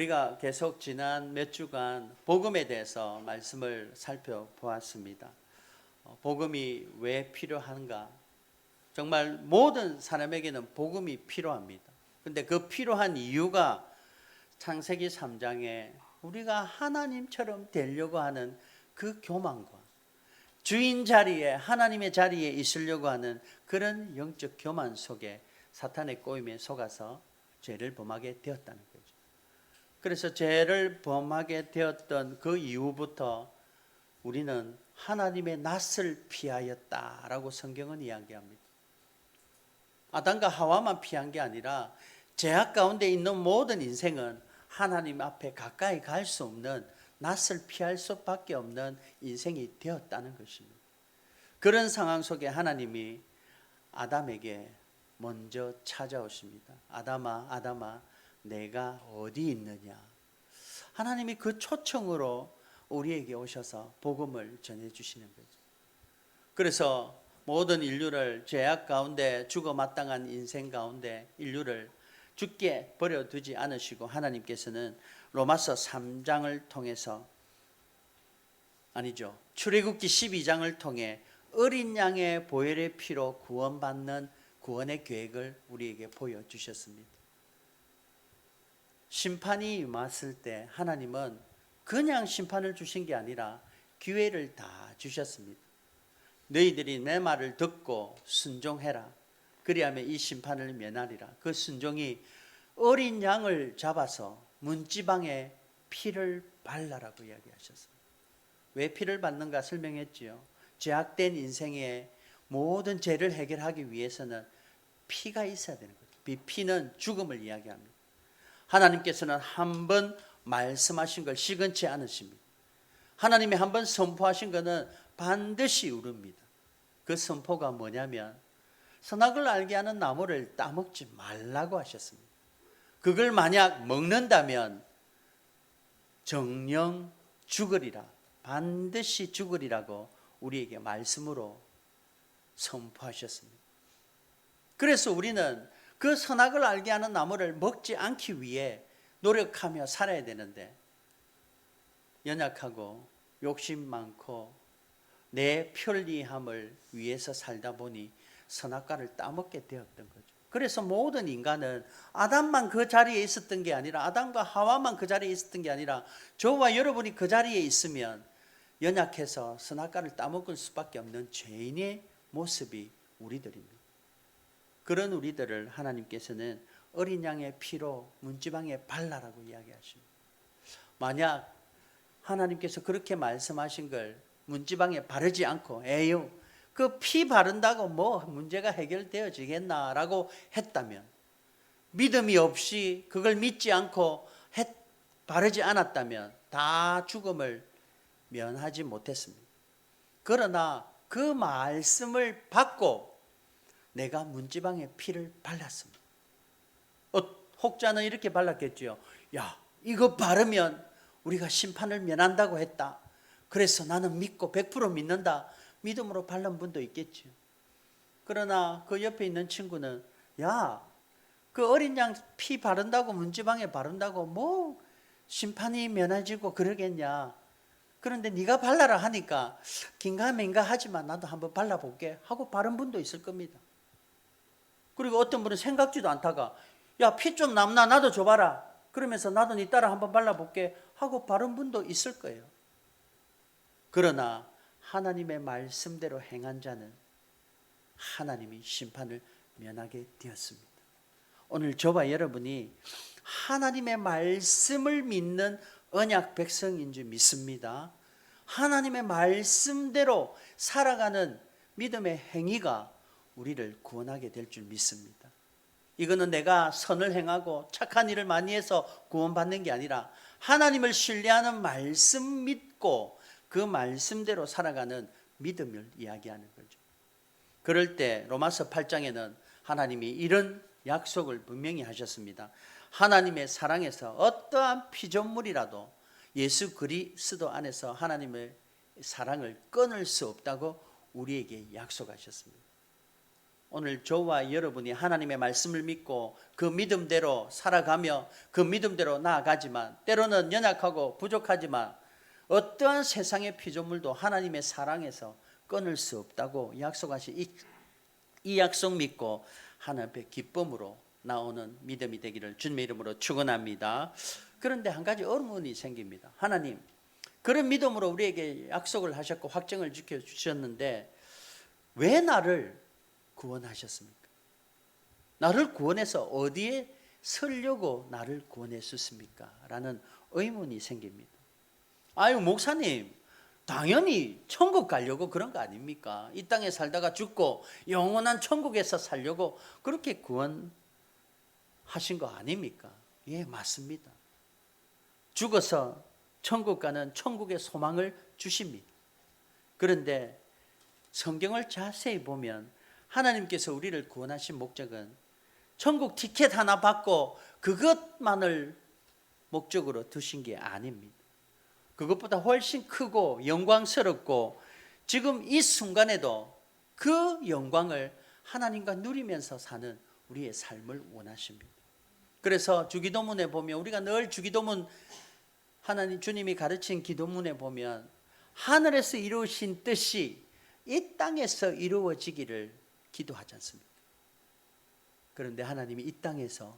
우리가 계속 지난 몇 주간 복음에 대해서 말씀을 살펴보았습니다. 복음이 왜 필요한가? 정말 모든 사람에게는 복음이 필요합니다. 근데 그 필요한 이유가 창세기 3장에 우리가 하나님처럼 되려고 하는 그 교만과 주인 자리에, 하나님의 자리에 있으려고 하는 그런 영적 교만 속에 사탄의 꼬임에 속아서 죄를 범하게 되었다는 거죠. 그래서 죄를 범하게 되었던 그 이후부터 우리는 하나님의 낯을 피하였다라고 성경은 이야기합니다. 아담과 하와만 피한 게 아니라 죄악 가운데 있는 모든 인생은 하나님 앞에 가까이 갈 수 없는, 낯을 피할 수밖에 없는 인생이 되었다는 것입니다. 그런 상황 속에 하나님이 아담에게 먼저 찾아오십니다. 아담아, 아담아, 내가 어디 있느냐? 하나님이 그 초청으로 우리에게 오셔서 복음을 전해주시는 거죠. 그래서 모든 인류를 죄악 가운데 죽어 마땅한 인생 가운데 인류를 죽게 버려두지 않으시고 하나님께서는 로마서 3장을 통해서 출애굽기 12장을 통해 어린 양의 보혈의 피로 구원받는 구원의 계획을 우리에게 보여주셨습니다. 심판이 임했을 때 하나님은 그냥 심판을 주신 게 아니라 기회를 다 주셨습니다. 너희들이 내 말을 듣고 순종해라. 그리하면 이 심판을 면하리라. 그 순종이 어린 양을 잡아서 문지방에 피를 발라라고 이야기하셨습니다. 왜 피를 받는가 설명했지요. 죄악된 인생의 모든 죄를 해결하기 위해서는 피가 있어야 되는 거죠. 이 피는 죽음을 이야기합니다. 하나님께서는 한 번 말씀하신 걸 시건치 않으십니다. 하나님이 한 번 선포하신 것은 반드시 이룹니다. 그 선포가 뭐냐면 선악을 알게 하는 나무를 따먹지 말라고 하셨습니다. 그걸 만약 먹는다면 정령 죽으리라, 반드시 죽으리라고 우리에게 말씀으로 선포하셨습니다. 그래서 우리는 그 선악을 알게 하는 나무를 먹지 않기 위해 노력하며 살아야 되는데 연약하고 욕심 많고 내 편리함을 위해서 살다 보니 선악과를 따먹게 되었던 거죠. 그래서 모든 인간은 아담만 그 자리에 있었던 게 아니라 아담과 하와만 그 자리에 있었던 게 아니라 저와 여러분이 그 자리에 있으면 연약해서 선악과를 따먹을 수밖에 없는 죄인의 모습이 우리들입니다. 그런 우리들을 하나님께서는 어린 양의 피로 문지방에 발라라고 이야기하십니다. 만약 하나님께서 그렇게 말씀하신 걸 문지방에 바르지 않고 에휴 그 피 바른다고 뭐 문제가 해결되어지겠나라고 했다면, 믿음이 없이 그걸 믿지 않고 바르지 않았다면 다 죽음을 면하지 못했습니다. 그러나 그 말씀을 받고 내가 문지방에 피를 발랐습니다. 혹자는 이렇게 발랐겠지요. 야, 이거 바르면 우리가 심판을 면한다고 했다. 그래서 나는 믿고 100% 믿는다. 믿음으로 바른 분도 있겠죠. 그러나 그 옆에 있는 친구는 야, 그 어린 양 피 바른다고 문지방에 바른다고 뭐 심판이 면해지고 그러겠냐. 그런데 네가 발라라 하니까 긴가민가 하지만 나도 한번 발라볼게 하고 바른 분도 있을 겁니다. 그리고 어떤 분은 생각지도 않다가 야, 피 좀 남나 나도 줘봐라. 그러면서 나도 네 따라 한번 발라볼게 하고 바른 분도 있을 거예요. 그러나 하나님의 말씀대로 행한 자는 하나님이 심판을 면하게 되었습니다. 오늘 저와 여러분이 하나님의 말씀을 믿는 언약 백성인 줄 믿습니다. 하나님의 말씀대로 살아가는 믿음의 행위가 우리를 구원하게 될 줄 믿습니다. 이거는 내가 선을 행하고 착한 일을 많이 해서 구원받는 게 아니라 하나님을 신뢰하는 말씀 믿고 그 말씀대로 살아가는 믿음을 이야기하는 거죠. 그럴 때 로마서 8장에는 하나님이 이런 약속을 분명히 하셨습니다. 하나님의 사랑에서 어떠한 피조물이라도 예수 그리스도 안에서 하나님의 사랑을 끊을 수 없다고 우리에게 약속하셨습니다. 오늘 저와 여러분이 하나님의 말씀을 믿고 그 믿음대로 살아가며 그 믿음대로 나아가지만 때로는 연약하고 부족하지만 어떠한 세상의 피조물도 하나님의 사랑에서 끊을 수 없다고 약속하신 이 약속 믿고 하나님 앞에 기쁨으로 나오는 믿음이 되기를 주님의 이름으로 축원합니다. 그런데 한 가지 의문이 생깁니다. 하나님, 그런 믿음으로 우리에게 약속을 하셨고 확정을 지켜주셨는데 왜 나를 구원하셨습니까? 나를 구원해서 어디에 서려고 나를 구원했습니까? 라는 의문이 생깁니다. 아유, 목사님, 당연히 천국 가려고 그런 거 아닙니까? 이 땅에 살다가 죽고 영원한 천국에서 살려고 그렇게 구원하신 거 아닙니까? 예, 맞습니다. 죽어서 천국 가는 천국의 소망을 주십니다. 그런데 성경을 자세히 보면 하나님께서 우리를 구원하신 목적은 천국 티켓 하나 받고 그것만을 목적으로 두신 게 아닙니다. 그것보다 훨씬 크고 영광스럽고 지금 이 순간에도 그 영광을 하나님과 누리면서 사는 우리의 삶을 원하십니다. 그래서 주기도문에 보면 우리가 늘 주기도문 하나님 주님이 가르친 기도문에 보면 하늘에서 이루어진 뜻이 이 땅에서 이루어지기를 기도하지 않습니까? 그런데 하나님이 이 땅에서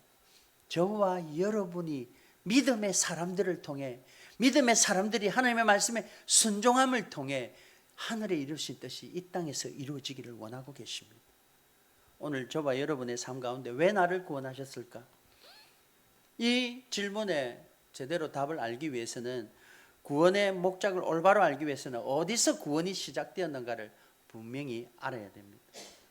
저와 여러분이 믿음의 사람들을 통해 믿음의 사람들이 하나님의 말씀에 순종함을 통해 하늘에 이루신 뜻이 이 땅에서 이루어지기를 원하고 계십니다. 오늘 저와 여러분의 삶 가운데 왜 나를 구원하셨을까? 이 질문에 제대로 답을 알기 위해서는 구원의 목적을 올바로 알기 위해서는 어디서 구원이 시작되었는가를 분명히 알아야 됩니다.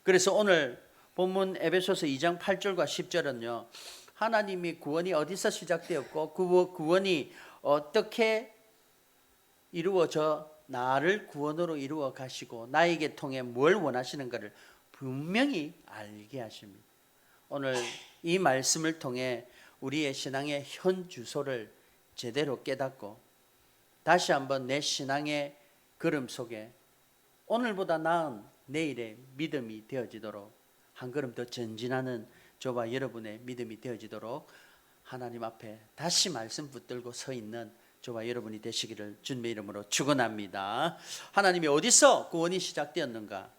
그래서 오늘 본문 에베소서 2장 8절과 10절은요. 하나님이 구원이 어디서 시작되었고 그 구원이 어떻게 이루어져 나를 구원으로 이루어 가시고 나에게 통해 뭘 원하시는가를 분명히 알게 하십니다. 오늘 이 말씀을 통해 우리의 신앙의 현 주소를 제대로 깨닫고 다시 한번 내 신앙의 걸음 속에 오늘보다 나은 내일의 믿음이 되어지도록 한 걸음 더 전진하는 저와 여러분의 믿음이 되어지도록 하나님 앞에 다시 말씀 붙들고 서 있는 저와 여러분이 되시기를 주님의 이름으로 축원합니다. 하나님이 어디서 구원이 시작되었는가?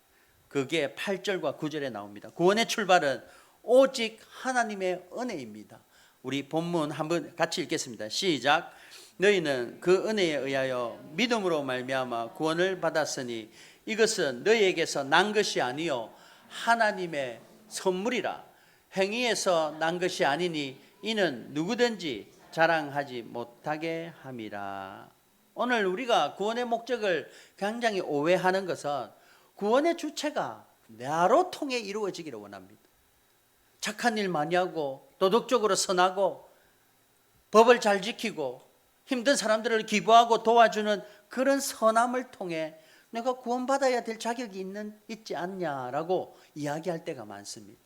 그게 8절과 9절에 나옵니다. 구원의 출발은 오직 하나님의 은혜입니다. 우리 본문 한번 같이 읽겠습니다. 시작. 너희는 그 은혜에 의하여 믿음으로 말미암아 구원을 받았으니 이것은 너희에게서 난 것이 아니요 하나님의 선물이라. 행위에서 난 것이 아니니 이는 누구든지 자랑하지 못하게 함이라. 오늘 우리가 구원의 목적을 굉장히 오해하는 것은 구원의 주체가 나로 통해 이루어지기를 원합니다. 착한 일 많이 하고 도덕적으로 선하고 법을 잘 지키고 힘든 사람들을 기부하고 도와주는 그런 선함을 통해 내가 구원받아야 될 자격이 있지 않냐라고 이야기할 때가 많습니다.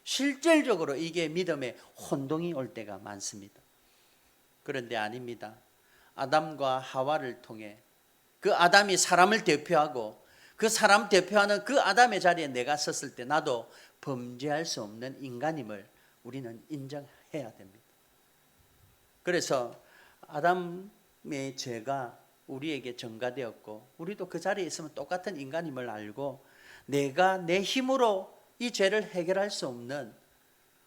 실질적으로 이게 믿음의 혼동이 올 때가 많습니다. 그런데 아닙니다. 아담과 하와를 통해 그 아담이 사람을 대표하고 그 사람 대표하는 그 아담의 자리에 내가 섰을 때 나도 범죄할 수 없는 인간임을 우리는 인정해야 됩니다. 그래서 아담의 죄가 우리에게 전가되었고 우리도 그 자리에 있으면 똑같은 인간임을 알고 내가 내 힘으로 이 죄를 해결할 수 없는,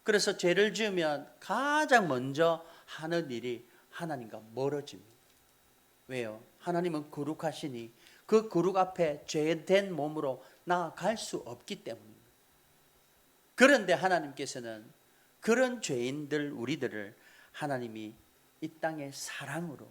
그래서 죄를 지으면 가장 먼저 하는 일이 하나님과 멀어집니다. 왜요? 하나님은 거룩하시니 그 거룩 앞에 죄된 몸으로 나아갈 수 없기 때문입니다. 그런데 하나님께서는 그런 죄인들 우리들을 하나님이 이 땅의 사랑으로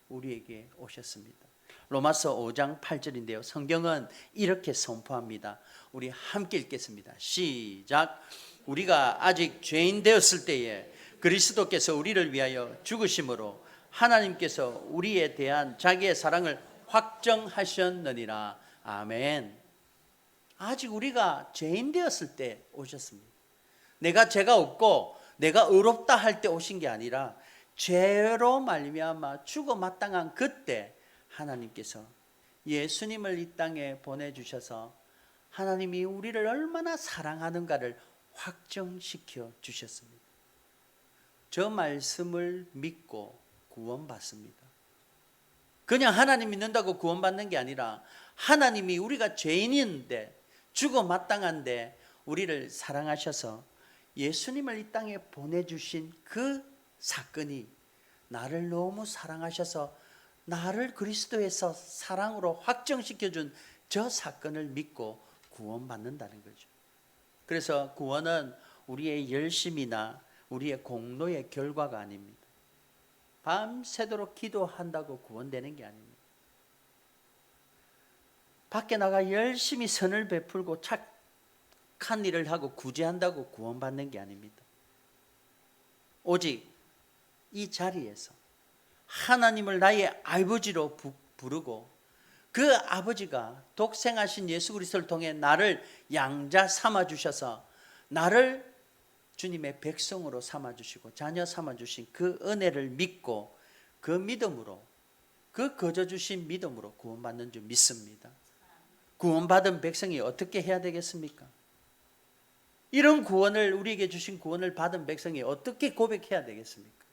우리에게 오셨습니다. 로마서 5장 8절인데요. 성경은 이렇게 선포합니다. 우리 함께 읽겠습니다. 시작. 우리가 아직 죄인 되었을 때에 그리스도께서 우리를 위하여 죽으심으로 하나님께서 우리에 대한 자기의 사랑을 확정하셨느니라. 아멘. 아직 우리가 죄인 되었을 때 오셨습니다. 내가 죄가 없고 내가 의롭다 할 때 오신 게 아니라 죄로 말미암아 죽어 마땅한 그때 하나님께서 예수님을 이 땅에 보내주셔서 하나님이 우리를 얼마나 사랑하는가를 확정시켜 주셨습니다. 저 말씀을 믿고 구원받습니다. 그냥 하나님 믿는다고 구원받는 게 아니라 하나님이 우리가 죄인인데 죽어 마땅한데 우리를 사랑하셔서 예수님을 이 땅에 보내주신 그 사건이 나를 너무 사랑하셔서 나를 그리스도에서 사랑으로 확정시켜준 저 사건을 믿고 구원받는다는 거죠. 그래서 구원은 우리의 열심이나 우리의 공로의 결과가 아닙니다. 밤새도록 기도한다고 구원되는 게 아닙니다. 밖에 나가 열심히 선을 베풀고 착한 일을 하고 구제한다고 구원받는 게 아닙니다. 오직 이 자리에서 하나님을 나의 아버지로 부르고 그 아버지가 독생하신 예수 그리스도를 통해 나를 양자 삼아 주셔서 나를 주님의 백성으로 삼아주시고 자녀 삼아주신 그 은혜를 믿고 그 믿음으로 그 거저 주신 믿음으로 구원받는 줄 믿습니다. 구원받은 백성이 어떻게 해야 되겠습니까? 이런 구원을 우리에게 주신 구원을 받은 백성이 어떻게 고백해야 되겠습니까?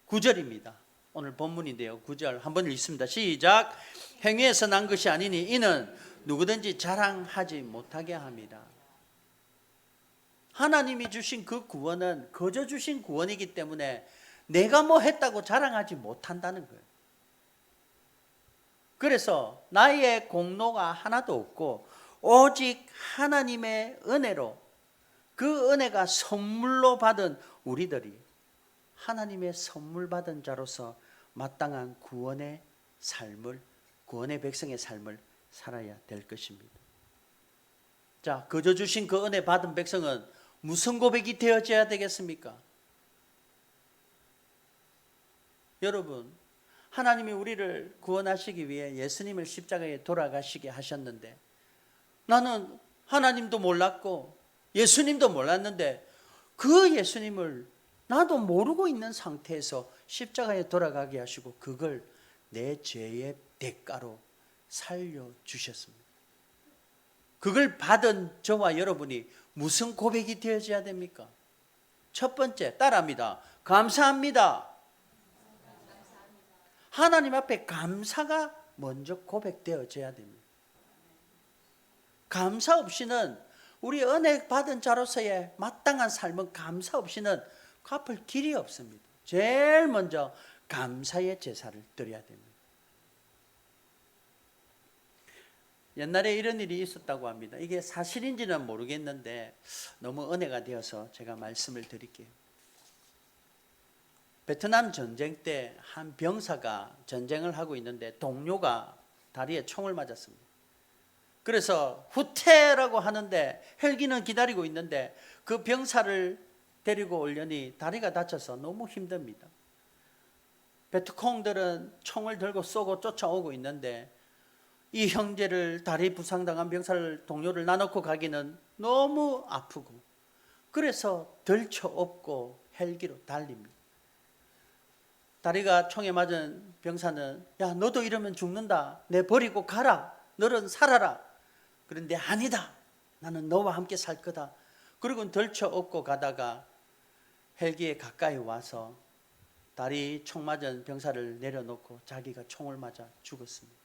9절입니다. 오늘 본문인데요. 9절 한번 읽습니다. 시작. 행위에서 난 것이 아니니 이는 누구든지 자랑하지 못하게 함이라. 하나님이 주신 그 구원은 거저 주신 구원이기 때문에 내가 뭐 했다고 자랑하지 못한다는 거예요. 그래서 나의 공로가 하나도 없고 오직 하나님의 은혜로 그 은혜가 선물로 받은 우리들이 하나님의 선물 받은 자로서 마땅한 구원의 삶을, 구원의 백성의 삶을 살아야 될 것입니다. 자, 거저 주신 그 은혜 받은 백성은 무슨 고백이 되어져야 되겠습니까? 여러분, 하나님이 우리를 구원하시기 위해 예수님을 십자가에 돌아가시게 하셨는데 나는 하나님도 몰랐고 예수님도 몰랐는데 그 예수님을 나도 모르고 있는 상태에서 십자가에 돌아가게 하시고 그걸 내 죄의 대가로 살려주셨습니다. 그걸 받은 저와 여러분이 무슨 고백이 되어져야 됩니까? 첫 번째, 따라합니다. 감사합니다. 하나님 앞에 감사가 먼저 고백되어져야 됩니다. 감사 없이는 우리 은혜 받은 자로서의 마땅한 삶은 감사 없이는 갚을 길이 없습니다. 제일 먼저 감사의 제사를 드려야 됩니다. 옛날에 이런 일이 있었다고 합니다. 이게 사실인지는 모르겠는데 너무 은혜가 되어서 제가 말씀을 드릴게요. 베트남 전쟁 때 한 병사가 전쟁을 하고 있는데 동료가 다리에 총을 맞았습니다. 그래서 후퇴라고 하는데 헬기는 기다리고 있는데 그 병사를 데리고 오려니 다리가 다쳐서 너무 힘듭니다. 베트콩들은 총을 들고 쏘고 쫓아오고 있는데 이 형제를 다리 부상당한 병사를 동료를 나눠고 가기는 너무 아프고 그래서 덜쳐업고 헬기로 달립니다. 다리가 총에 맞은 병사는 야 너도 이러면 죽는다. 내 버리고 가라. 너는 살아라. 그런데 아니다. 나는 너와 함께 살 거다. 그리고 덜쳐업고 가다가 헬기에 가까이 와서 다리 총 맞은 병사를 내려놓고 자기가 총을 맞아 죽었습니다.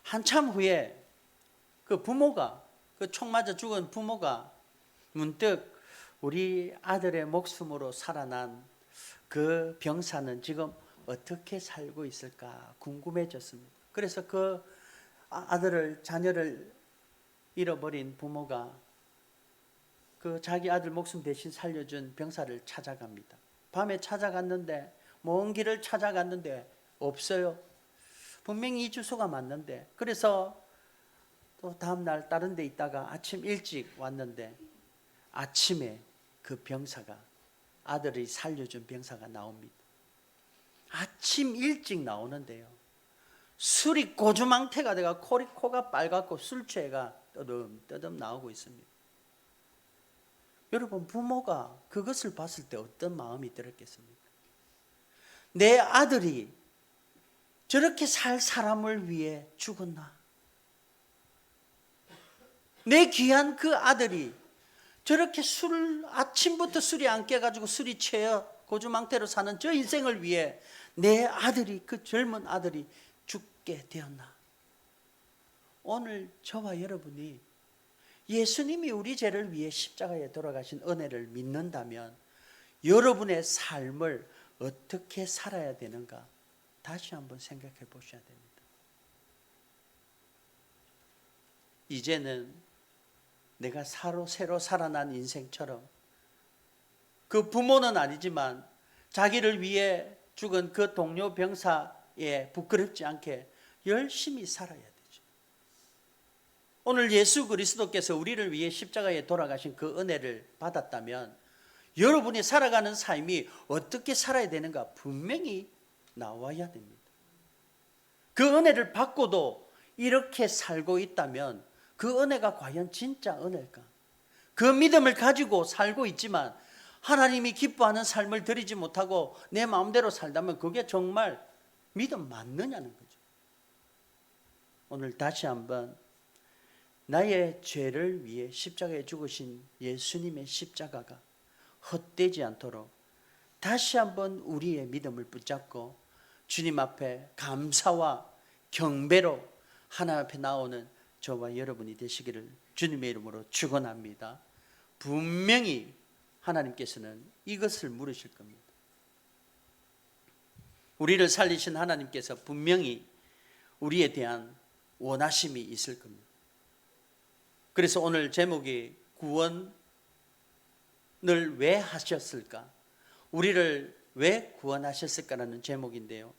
한참 후에 그 부모가 그 총 맞아 죽은 부모가 문득 우리 아들의 목숨으로 살아난 그 병사는 지금 어떻게 살고 있을까 궁금해졌습니다. 그래서 그 아들을 자녀를 잃어버린 부모가 그 자기 아들 목숨 대신 살려준 병사를 찾아갑니다. 밤에 찾아갔는데 먼 길을 찾아갔는데 없어요. 분명히 이 주소가 맞는데 그래서 또 다음날 다른 데 있다가 아침 일찍 왔는데 아침에 그 병사가 아들이 살려준 병사가 나옵니다. 아침 일찍 나오는데요. 술이 고주망태가 돼가 코가 빨갛고 술 취해가 떠듬떠듬 나오고 있습니다. 여러분 부모가 그것을 봤을 때 어떤 마음이 들었겠습니까? 내 아들이 저렇게 살 사람을 위해 죽었나? 내 귀한 그 아들이 저렇게 아침부터 술이 안 깨가지고 술이 취해 고주망태로 사는 저 인생을 위해 내 아들이, 그 젊은 아들이 죽게 되었나? 오늘 저와 여러분이 예수님이 우리 죄를 위해 십자가에 돌아가신 은혜를 믿는다면 여러분의 삶을 어떻게 살아야 되는가 다시 한번 생각해 보셔야 됩니다. 이제는 내가 새로 살아난 인생처럼 그 부모는 아니지만 자기를 위해 죽은 그 동료 병사에 부끄럽지 않게 열심히 살아야 되죠. 오늘 예수 그리스도께서 우리를 위해 십자가에 돌아가신 그 은혜를 받았다면 여러분이 살아가는 삶이 어떻게 살아야 되는가 분명히 나와야 됩니다. 그 은혜를 받고도 이렇게 살고 있다면 그 은혜가 과연 진짜 은혜일까? 그 믿음을 가지고 살고 있지만 하나님이 기뻐하는 삶을 드리지 못하고 내 마음대로 살다면 그게 정말 믿음 맞느냐는 거죠. 오늘 다시 한번 나의 죄를 위해 십자가에 죽으신 예수님의 십자가가 헛되지 않도록 다시 한번 우리의 믿음을 붙잡고 주님 앞에 감사와 경배로 하나님 앞에 나오는 저와 여러분이 되시기를 주님의 이름으로 축원합니다. 분명히 하나님께서는 이것을 물으실 겁니다. 우리를 살리신 하나님께서 분명히 우리에 대한 원하심이 있을 겁니다. 그래서 오늘 제목이 구원을 왜 하셨을까? 우리를 왜 구원하셨을까라는 제목인데요.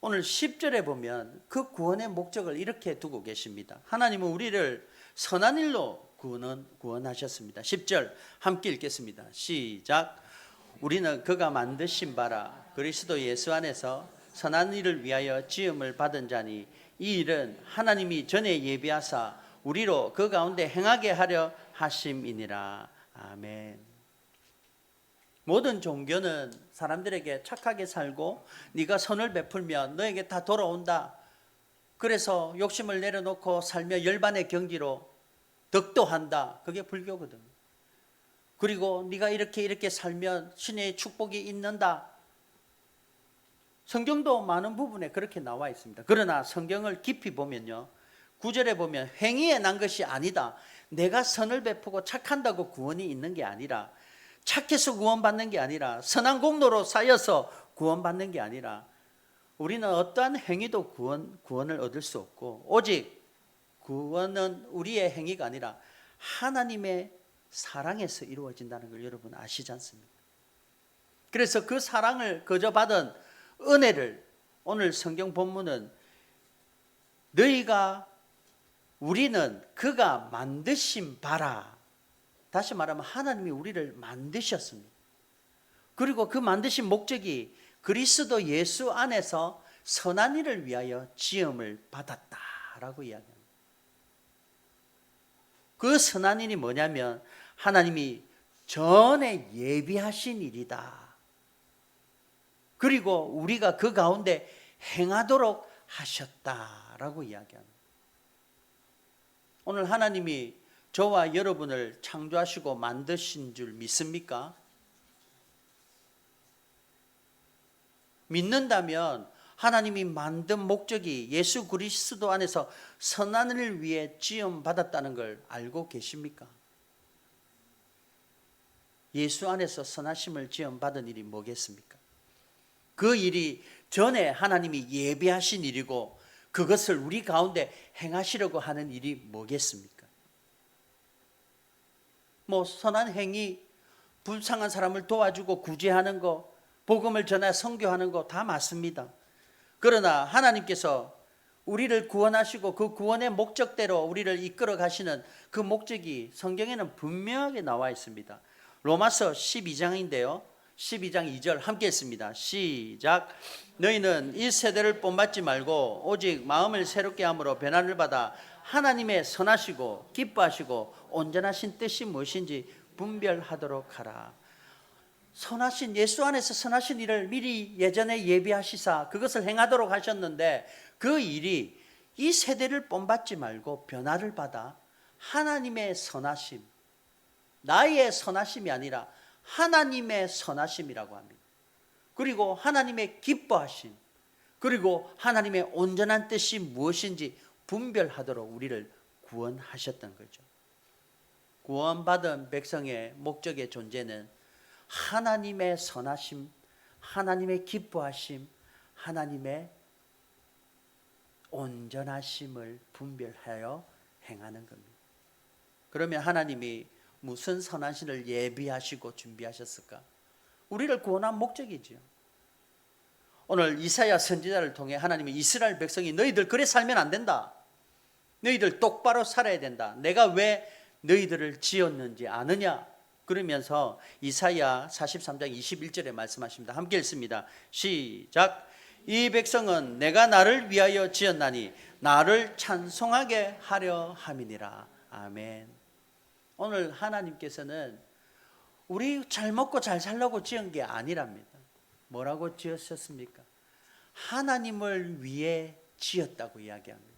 오늘 10절에 보면 그 구원의 목적을 이렇게 두고 계십니다. 하나님은 우리를 선한 일로 구원하셨습니다. 10절 함께 읽겠습니다. 시작. 우리는 그가 만드신 바라 그리스도 예수 안에서 선한 일을 위하여 지음을 받은 자니 이 일은 하나님이 전에 예비하사 우리로 그 가운데 행하게 하려 하심이니라. 아멘. 모든 종교는 사람들에게 착하게 살고 네가 선을 베풀면 너에게 다 돌아온다. 그래서 욕심을 내려놓고 살며 열반의 경지로 덕도한다. 그게 불교거든. 그리고 네가 이렇게 살면 신의 축복이 있는다. 성경도 많은 부분에 그렇게 나와 있습니다. 그러나 성경을 깊이 보면요, 9절에 보면 행위에 난 것이 아니다. 내가 선을 베푸고 착한다고 구원이 있는 게 아니라, 착해서 구원받는 게 아니라, 선한 공로로 쌓여서 구원받는 게 아니라, 우리는 어떠한 행위도 구원을 얻을 수 없고, 오직 구원은 우리의 행위가 아니라 하나님의 사랑에서 이루어진다는 걸 여러분 아시지 않습니까? 그래서 그 사랑을 거저 받은 은혜를 오늘 성경 본문은 우리는 그가 만드신 바라. 다시 말하면 하나님이 우리를 만드셨습니다. 그리고 그 만드신 목적이 그리스도 예수 안에서 선한 일을 위하여 지음을 받았다라고 이야기합니다. 그 선한 일이 뭐냐면 하나님이 전에 예비하신 일이다. 그리고 우리가 그 가운데 행하도록 하셨다라고 이야기합니다. 오늘 하나님이 저와 여러분을 창조하시고 만드신 줄 믿습니까? 믿는다면 하나님이 만든 목적이 예수 그리스도 안에서 선한 일을 위해 지음 받았다는 걸 알고 계십니까? 예수 안에서 선하심을 지음 받은 일이 뭐겠습니까? 그 일이 전에 하나님이 예비하신 일이고 그것을 우리 가운데 행하시려고 하는 일이 뭐겠습니까? 선한 행위, 불쌍한 사람을 도와주고 구제하는 거, 복음을 전해 선교하는 거 다 맞습니다. 그러나 하나님께서 우리를 구원하시고 그 구원의 목적대로 우리를 이끌어 가시는 그 목적이 성경에는 분명하게 나와 있습니다. 로마서 12장인데요. 12장 2절 함께 했습니다. 시작. 너희는 이 세대를 본받지 말고 오직 마음을 새롭게 함으로 변화를 받아 하나님의 선하시고 기뻐하시고 온전하신 뜻이 무엇인지 분별하도록 하라. 선하신 예수 안에서 선하신 일을 미리 예전에 예비하시사 그것을 행하도록 하셨는데 그 일이 이 세대를 본받지 말고 변화를 받아 하나님의 선하심, 나의 선하심이 아니라 하나님의 선하심이라고 합니다. 그리고 하나님의 기뻐하심, 그리고 하나님의 온전한 뜻이 무엇인지 분별하도록 우리를 구원하셨던 거죠. 구원받은 백성의 목적의 존재는 하나님의 선하심, 하나님의 기뻐하심, 하나님의 온전하심을 분별하여 행하는 겁니다. 그러면 하나님이 무슨 선하심을 예비하시고 준비하셨을까? 우리를 구원한 목적이지요. 오늘 이사야 선지자를 통해 하나님이 이스라엘 백성이 너희들 그래 살면 안 된다. 너희들 똑바로 살아야 된다. 내가 왜 너희들을 지었는지 아느냐? 그러면서 이사야 43장 21절에 말씀하십니다. 함께 읽습니다. 시작. 이 백성은 내가 나를 위하여 지었나니 나를 찬송하게 하려 함이니라. 아멘. 오늘 하나님께서는 우리 잘 먹고 잘 살려고 지은 게 아니랍니다. 뭐라고 지으셨습니까? 하나님을 위해 지었다고 이야기합니다.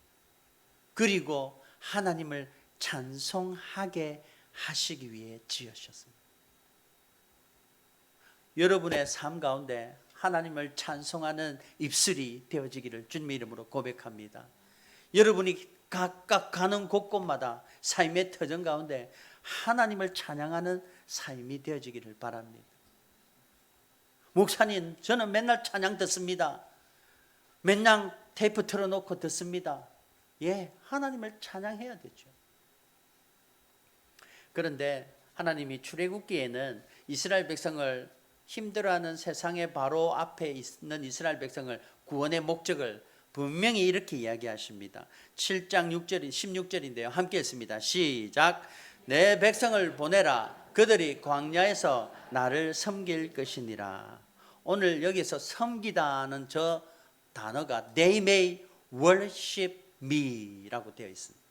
그리고 하나님을 찬송하게 하시기 위해 지으셨습니다. 여러분의 삶 가운데 하나님을 찬송하는 입술이 되어지기를 주님의 이름으로 고백합니다. 여러분이 각각 가는 곳곳마다 삶의 터전 가운데 하나님을 찬양하는 삶이 되어지기를 바랍니다. 목사님, 저는 맨날 찬양 듣습니다. 맨날 테이프 틀어놓고 듣습니다. 예, 하나님을 찬양해야 되죠. 그런데 하나님이 출애굽기에는 이스라엘 백성을 힘들어하는 세상의 바로 앞에 있는 이스라엘 백성을 구원의 목적을 분명히 이렇게 이야기하십니다. 7장 6절 16절인데요. 함께 읽습니다. 시작. 내 백성을 보내라. 그들이 광야에서 나를 섬길 것이니라. 오늘 여기서 섬기다는 저 단어가 They may worship me라고 되어 있습니다.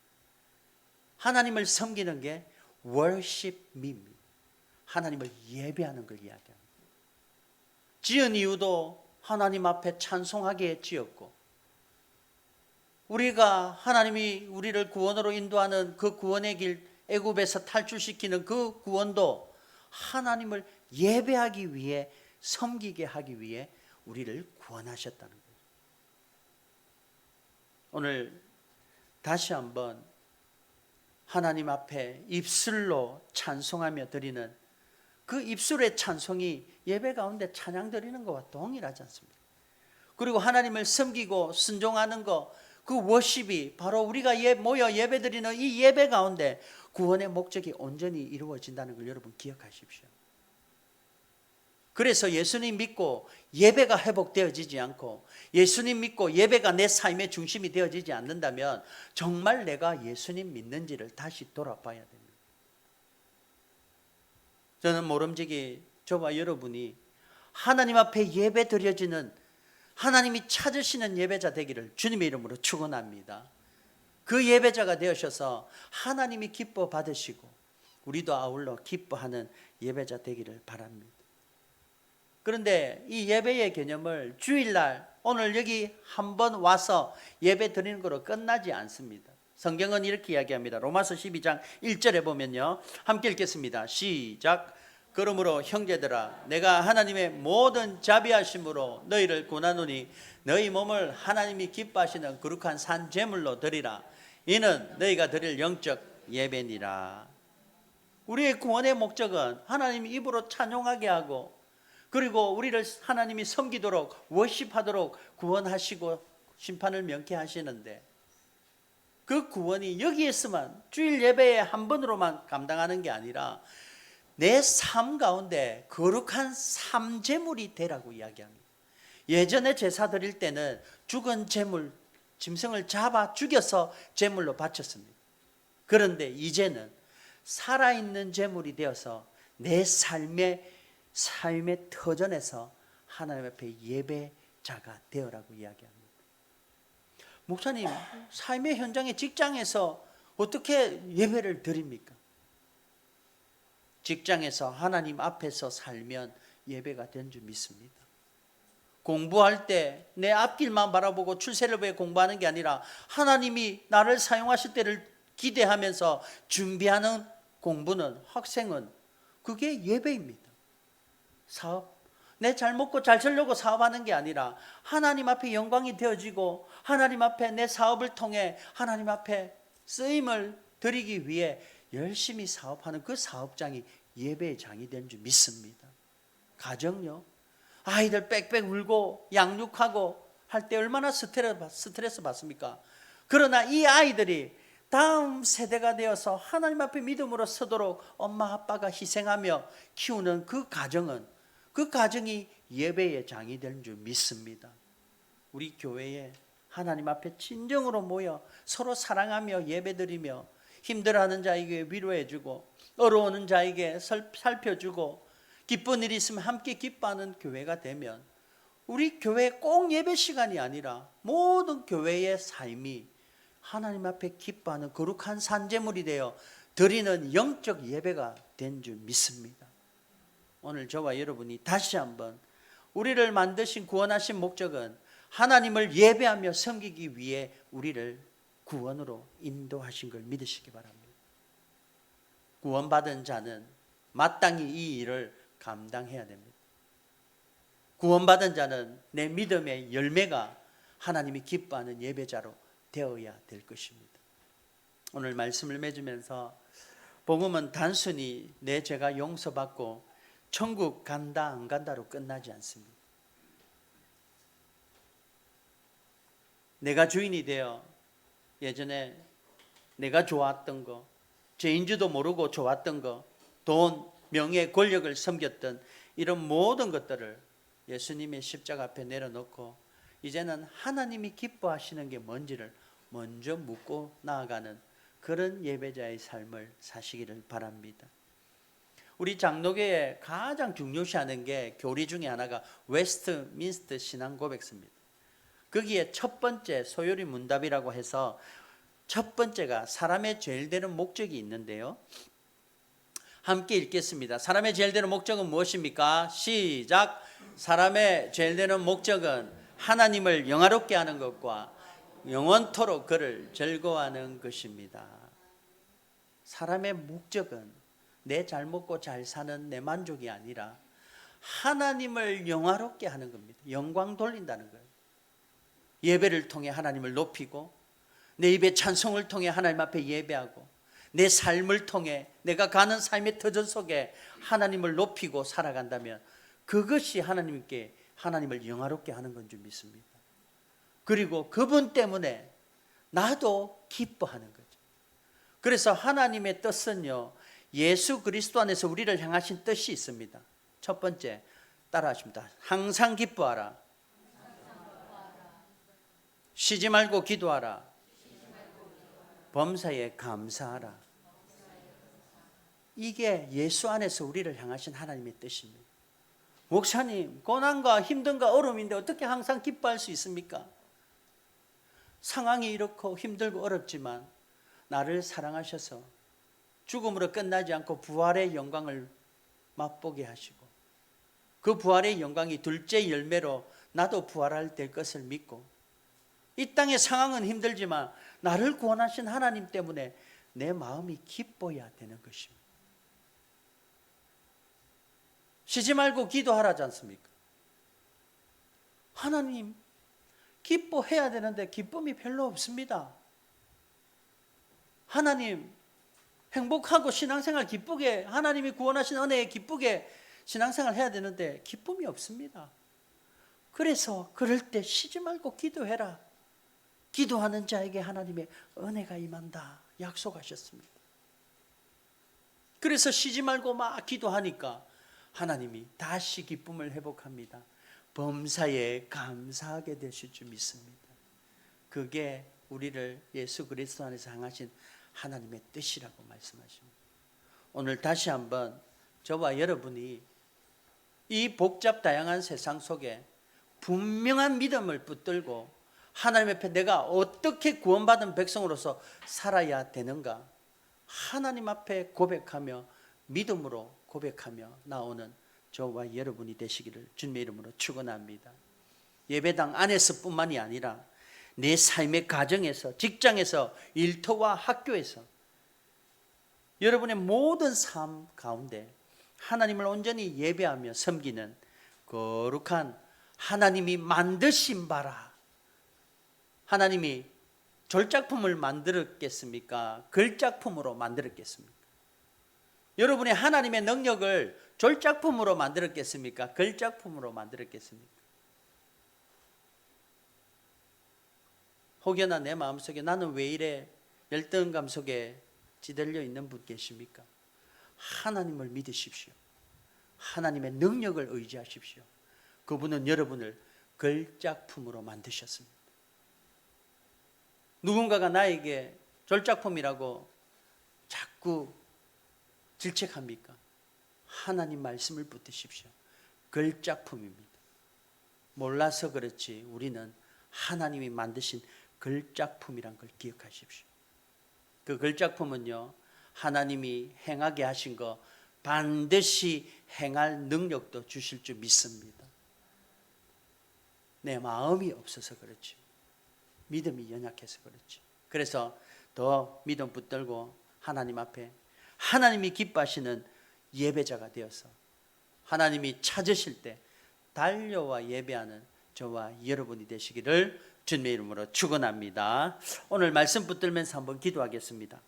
하나님을 섬기는 게 worship me입니다. 하나님을 예배하는 걸 이야기합니다. 지은 이유도 하나님 앞에 찬송하기에 지었고, 우리가 하나님이 우리를 구원으로 인도하는 그 구원의 길, 애굽에서 탈출시키는 그 구원도 하나님을 예배하기 위해, 섬기게 하기 위해 우리를 구원하셨다는 거예요. 오늘 다시 한번 하나님 앞에 입술로 찬송하며 드리는 그 입술의 찬송이 예배 가운데 찬양 드리는 것과 동일하지 않습니다. 그리고 하나님을 섬기고 순종하는 것, 그 워십이 바로 우리가 모여 예배 드리는 이 예배 가운데 구원의 목적이 온전히 이루어진다는 걸 여러분 기억하십시오. 그래서 예수님 믿고 예배가 회복되어지지 않고, 예수님 믿고 예배가 내 삶의 중심이 되어지지 않는다면 정말 내가 예수님 믿는지를 다시 돌아봐야 됩니다. 저는 모름지기 저와 여러분이 하나님 앞에 예배 드려지는, 하나님이 찾으시는 예배자 되기를 주님의 이름으로 축원합니다. 그 예배자가 되셔서 하나님이 기뻐 받으시고 우리도 아울러 기뻐하는 예배자 되기를 바랍니다. 그런데 이 예배의 개념을 주일날 오늘 여기 한번 와서 예배 드리는 거로 끝나지 않습니다. 성경은 이렇게 이야기합니다. 로마서 12장 1절에 보면요, 함께 읽겠습니다. 시작. 그러므로 형제들아, 내가 하나님의 모든 자비하심으로 너희를 권하노니 너희 몸을 하나님이 기뻐하시는 거룩한 산 제물로 드리라. 이는 너희가 드릴 영적 예배니라. 우리의 구원의 목적은 하나님이 입으로 찬송하게 하고, 그리고 우리를 하나님이 섬기도록 워십하도록 구원하시고 심판을 면케 하시는데, 그 구원이 여기에서만 주일 예배에 한 번으로만 감당하는 게 아니라 내 삶 가운데 거룩한 삶제물이 되라고 이야기합니다. 예전에 제사 드릴 때는 죽은 제물, 짐승을 잡아 죽여서 제물로 바쳤습니다. 그런데 이제는 살아있는 제물이 되어서 내 삶의 터전에서 하나님 앞에 예배자가 되어라고 이야기합니다. 목사님, 삶의 현장의 직장에서 어떻게 예배를 드립니까? 직장에서 하나님 앞에서 살면 예배가 된 줄 믿습니다. 공부할 때 내 앞길만 바라보고 출세를 위해 공부하는 게 아니라 하나님이 나를 사용하실 때를 기대하면서 준비하는 공부는, 학생은 그게 예배입니다. 사업, 내 잘 먹고 잘 살려고 사업하는 게 아니라 하나님 앞에 영광이 되어지고 하나님 앞에 내 사업을 통해 하나님 앞에 쓰임을 드리기 위해 열심히 사업하는 그 사업장이 예배의 장이 된 줄 믿습니다. 가정요, 아이들 빽빽 울고 양육하고 할 때 얼마나 스트레스 받습니까? 그러나 이 아이들이 다음 세대가 되어서 하나님 앞에 믿음으로 서도록 엄마 아빠가 희생하며 키우는 그 가정이 예배의 장이 된 줄 믿습니다. 우리 교회에 하나님 앞에 진정으로 모여 서로 사랑하며 예배드리며 힘들어하는 자에게 위로해주고 어려우는 자에게 살펴주고 기쁜 일이 있으면 함께 기뻐하는 교회가 되면 우리 교회 꼭 예배 시간이 아니라 모든 교회의 삶이 하나님 앞에 기뻐하는 거룩한 산제물이 되어 드리는 영적 예배가 된 줄 믿습니다. 오늘 저와 여러분이 다시 한번 우리를 만드신 구원하신 목적은 하나님을 예배하며 섬기기 위해 우리를 구원으로 인도하신 걸 믿으시기 바랍니다. 구원받은 자는 마땅히 이 일을 감당해야 됩니다. 구원받은 자는 내 믿음의 열매가 하나님이 기뻐하는 예배자로 되어야 될 것입니다. 오늘 말씀을 맺으면서 복음은 단순히 내 죄가 용서받고 천국 간다 안 간다로 끝나지 않습니다. 내가 주인이 되어 예전에 내가 좋았던 거, 죄인지도 모르고 좋았던 거, 돈, 명예, 권력을 섬겼던 이런 모든 것들을 예수님의 십자가 앞에 내려놓고 이제는 하나님이 기뻐하시는 게 뭔지를 먼저 묻고 나아가는 그런 예배자의 삶을 사시기를 바랍니다. 우리 장로교에 가장 중요시하는 게 교리 중에 하나가 웨스트민스터 신앙 고백서입니다. 거기에 첫 번째 소요리 문답이라고 해서 첫 번째가 사람의 제일 되는 목적이 있는데요. 함께 읽겠습니다. 사람의 제일 되는 목적은 무엇입니까? 시작. 사람의 제일 되는 목적은 하나님을 영화롭게 하는 것과 영원토록 그를 즐거워하는 것입니다. 사람의 목적은 내 잘 먹고 잘 사는 내 만족이 아니라 하나님을 영화롭게 하는 겁니다. 영광 돌린다는 거예요. 예배를 통해 하나님을 높이고 내 입의 찬송을 통해 하나님 앞에 예배하고 내 삶을 통해 내가 가는 삶의 터전 속에 하나님을 높이고 살아간다면 그것이 하나님을 영화롭게 하는 건 줄 믿습니다. 그리고 그분 때문에 나도 기뻐하는 거죠. 그래서 하나님의 뜻은요, 예수 그리스도 안에서 우리를 향하신 뜻이 있습니다. 첫 번째 따라하십니다. 항상 기뻐하라. 쉬지 말고 기도하라. 범사에 감사하라. 이게 예수 안에서 우리를 향하신 하나님의 뜻입니다. 목사님, 고난과 힘든가 어려움인데 어떻게 항상 기뻐할 수 있습니까? 상황이 이렇고 힘들고 어렵지만 나를 사랑하셔서 죽음으로 끝나지 않고 부활의 영광을 맛보게 하시고 그 부활의 영광이 둘째 열매로 나도 부활할 될 것을 믿고 이 땅의 상황은 힘들지만 나를 구원하신 하나님 때문에 내 마음이 기뻐야 되는 것입니다. 쉬지 말고 기도하라지 않습니까? 하나님 기뻐해야 되는데 기쁨이 별로 없습니다. 하나님 행복하고 신앙생활 기쁘게 하나님이 구원하신 은혜에 기쁘게 신앙생활 해야 되는데 기쁨이 없습니다. 그래서 그럴 때 쉬지 말고 기도해라. 기도하는 자에게 하나님의 은혜가 임한다 약속하셨습니다. 그래서 쉬지 말고 막 기도하니까 하나님이 다시 기쁨을 회복합니다. 범사에 감사하게 되실 줄 믿습니다. 그게 우리를 예수 그리스도 안에서 향하신 하나님의 뜻이라고 말씀하십니다. 오늘 다시 한번 저와 여러분이 이 복잡 다양한 세상 속에 분명한 믿음을 붙들고 하나님 앞에 내가 어떻게 구원받은 백성으로서 살아야 되는가 하나님 앞에 고백하며 믿음으로 고백하며 나오는 저와 여러분이 되시기를 주님의 이름으로 축원합니다. 예배당 안에서뿐만이 아니라 내 삶의 가정에서, 직장에서, 일터와 학교에서 여러분의 모든 삶 가운데 하나님을 온전히 예배하며 섬기는 거룩한 하나님이 만드신 바라. 하나님이 졸작품을 만들었겠습니까? 글작품으로 만들었겠습니까? 여러분의 하나님의 능력을 졸작품으로 만들었겠습니까? 글작품으로 만들었겠습니까? 혹여나 내 마음속에 나는 왜 이래 열등감 속에 찌들려 있는 분 계십니까? 하나님을 믿으십시오. 하나님의 능력을 의지하십시오. 그분은 여러분을 글작품으로 만드셨습니다. 누군가가 나에게 졸작품이라고 자꾸 질책합니까? 하나님 말씀을 붙드십시오. 글작품입니다. 몰라서 그렇지 우리는 하나님이 만드신 글작품이란 걸 기억하십시오. 그 글작품은요, 하나님이 행하게 하신 거 반드시 행할 능력도 주실 줄 믿습니다. 내 마음이 없어서 그렇지, 믿음이 연약해서 그렇지. 그래서 더 믿음 붙들고 하나님 앞에 하나님이 기뻐하시는 예배자가 되어서 하나님이 찾으실 때 달려와 예배하는 저와 여러분이 되시기를 주님의 이름으로 축원합니다. 오늘 말씀 붙들면서 한번 기도하겠습니다.